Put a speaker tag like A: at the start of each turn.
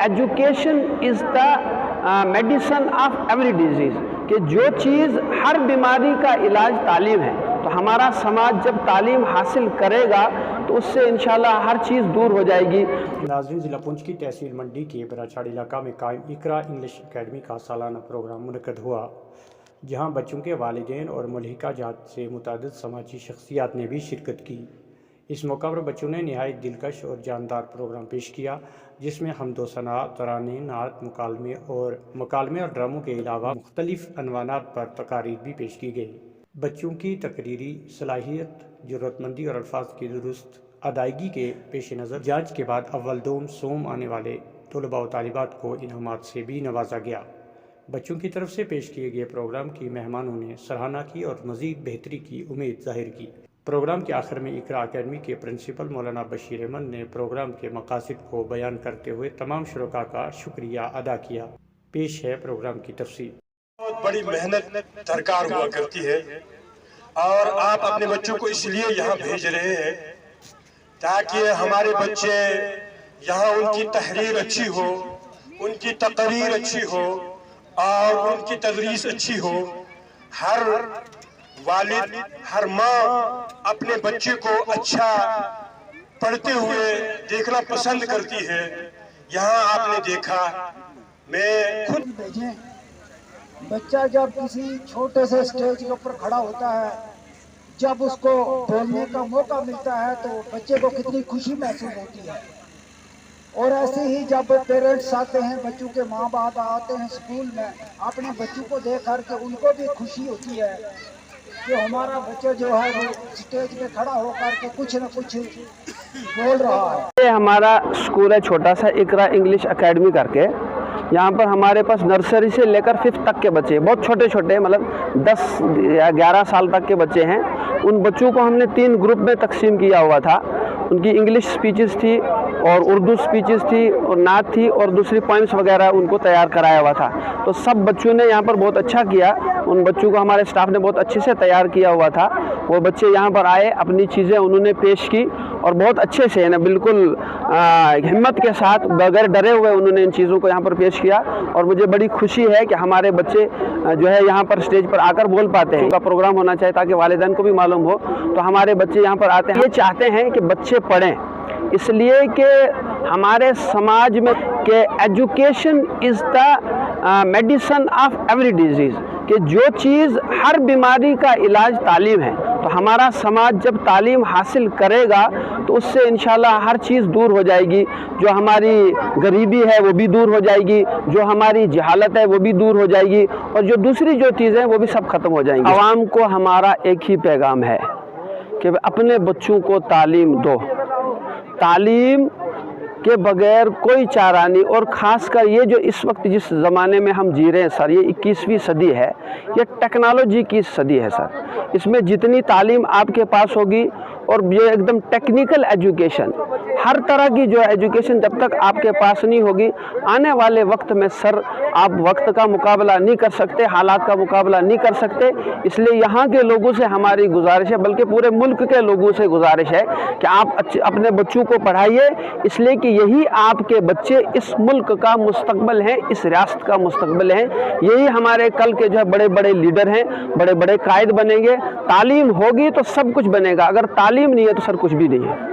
A: Education is the medicine of every disease, کہ جو چیز ہر بیماری کا علاج تعلیم ہے، تو ہمارا سماج جب تعلیم حاصل کرے گا تو اس سے انشاءاللہ ہر چیز دور ہو جائے گی۔
B: ناظرین، ضلع پونچھ کی تحصیل منڈی کے براچھاڑ علاقہ میں قائم اقرا انگلش اکیڈمی کا سالانہ پروگرام منعقد ہوا، جہاں بچوں کے والدین اور ملحقہ جات سے متعدد سماجی شخصیات نے بھی شرکت کی۔ اس موقع پر بچوں نے نہایت دلکش اور جاندار پروگرام پیش کیا، جس میں حمد و ثنا، ترانے، نعت، مکالمے اور ڈراموں کے علاوہ مختلف عنوانات پر تقاریر بھی پیش کی گئی۔ بچوں کی تقریری صلاحیت، جرأت مندی اور الفاظ کی درست ادائیگی کے پیش نظر جانچ کے بعد اول دوم سوم آنے والے طلباء و طالبات کو انعامات سے بھی نوازا گیا۔ بچوں کی طرف سے پیش کیے گئے پروگرام کی مہمانوں نے سراہنا کی اور مزید بہتری کی امید ظاہر کی۔ پروگرام کے آخر میں اقرا اکیڈمی کے پرنسپل مولانا بشیر احمد نے پروگرام کے مقاصد کو بیان کرتے ہوئے تمام شرکاء کا شکریہ ادا کیا۔ پیش ہے پروگرام کی تفصیل۔
C: بہت بڑی محنت درکار ہوا کرتی ہے، اور آپ اپنے بچوں کو اس لیے یہاں بھیج رہے ہیں تاکہ ہمارے بچے یہاں ان کی تحریر اچھی ہو، ان کی تقریر اچھی ہو اور ان کی تدریس اچھی ہو۔ ہر والد، ہر ماں اپنے بچے کو اچھا پڑھتے ہوئے دیکھنا پسند کرتی ہے۔ یہاں آپ نے دیکھا، میں خود
D: بھیجیں، بچہ جب کسی چھوٹے سے اسٹیج کے اوپر کھڑا ہوتا ہے، جب اس کو بولنے کا موقع ملتا ہے تو بچے کو کتنی خوشی محسوس ہوتی ہے۔ اور ایسے ہی جب پیرنٹس آتے ہیں، بچوں کے ماں باپ آتے ہیں اسکول میں، اپنے بچوں کو دیکھ کر کے ان کو بھی خوشی ہوتی ہے کہ ہمارا بچہ جو ہے وہ اسٹیج پہ کھڑا ہو کر کے کچھ نہ کچھ بول رہا ہے۔
A: یہ ہمارا اسکول ہے چھوٹا سا اقرا انگلش اکیڈمی کر کے، یہاں پر ہمارے پاس نرسری سے لے کر 5th تک کے بچے، بہت چھوٹے چھوٹے، مطلب 10 یا 11 سال تک کے بچے ہیں۔ ان بچوں کو ہم نے 3 گروپ میں تقسیم کیا ہوا تھا۔ ان کی انگلش سپیچز تھی اور اردو سپیچز تھی اور نعت تھی اور دوسری پوائمس وغیرہ ان کو تیار کرایا ہوا تھا۔ تو سب بچوں نے یہاں پر بہت اچھا کیا، ان بچوں کو ہمارے اسٹاف نے بہت اچھے سے تیار کیا ہوا تھا۔ وہ بچے یہاں پر آئے، اپنی چیزیں انہوں نے پیش کی اور بہت اچھے سے بالکل ہمت کے ساتھ بغیر ڈرے ہوئے انہوں نے ان چیزوں کو یہاں پر پیش کیا، اور مجھے بڑی خوشی ہے کہ ہمارے بچے جو ہے یہاں پر اسٹیج پر آ کر بول پاتے ہیں۔ ان کا پروگرام ہونا چاہیے تاکہ والدین کو بھی معلوم ہو، تو ہمارے بچے یہاں پر آتے ہیں، یہ چاہتے ہیں کہ بچے پڑھیں، اس لیے کہ ہمارے سماج میں کہ education is the medicine of every disease, کہ جو چیز ہر بیماری کا علاج تعلیم ہے، تو ہمارا سماج جب تعلیم حاصل کرے گا تو اس سے انشاءاللہ ہر چیز دور ہو جائے گی۔ جو ہماری غریبی ہے وہ بھی دور ہو جائے گی، جو ہماری جہالت ہے وہ بھی دور ہو جائے گی، اور جو دوسری جو چیزیں وہ بھی سب ختم ہو جائیں گی۔ عوام کو ہمارا ایک ہی پیغام ہے کہ اپنے بچوں کو تعلیم دو، تعلیم کے بغیر کوئی چارہ نہیں۔ اور خاص کر یہ جو اس وقت جس زمانے میں ہم جی رہے ہیں سر، یہ 21ویں صدی ہے، یہ ٹیکنالوجی کی صدی ہے سر۔ اس میں جتنی تعلیم آپ کے پاس ہوگی، اور یہ ایک دم ٹیکنیکل ایجوکیشن، ہر طرح کی جو ایجوکیشن جب تک آپ کے پاس نہیں ہوگی، آنے والے وقت میں سر آپ وقت کا مقابلہ نہیں کر سکتے، حالات کا مقابلہ نہیں کر سکتے۔ اس لیے یہاں کے لوگوں سے ہماری گزارش ہے، بلکہ پورے ملک کے لوگوں سے گزارش ہے کہ آپ اپنے بچوں کو پڑھائیے، اس لیے کہ یہی آپ کے بچے اس ملک کا مستقبل ہیں، اس ریاست کا مستقبل ہیں۔ یہی ہمارے کل کے جو ہے بڑے بڑے لیڈر ہیں، بڑے بڑے قائد بنیں گے۔ تعلیم ہوگی تو سب کچھ بنے گا، اگر تعلیم نہیں ہے تو سر کچھ بھی نہیں ہے۔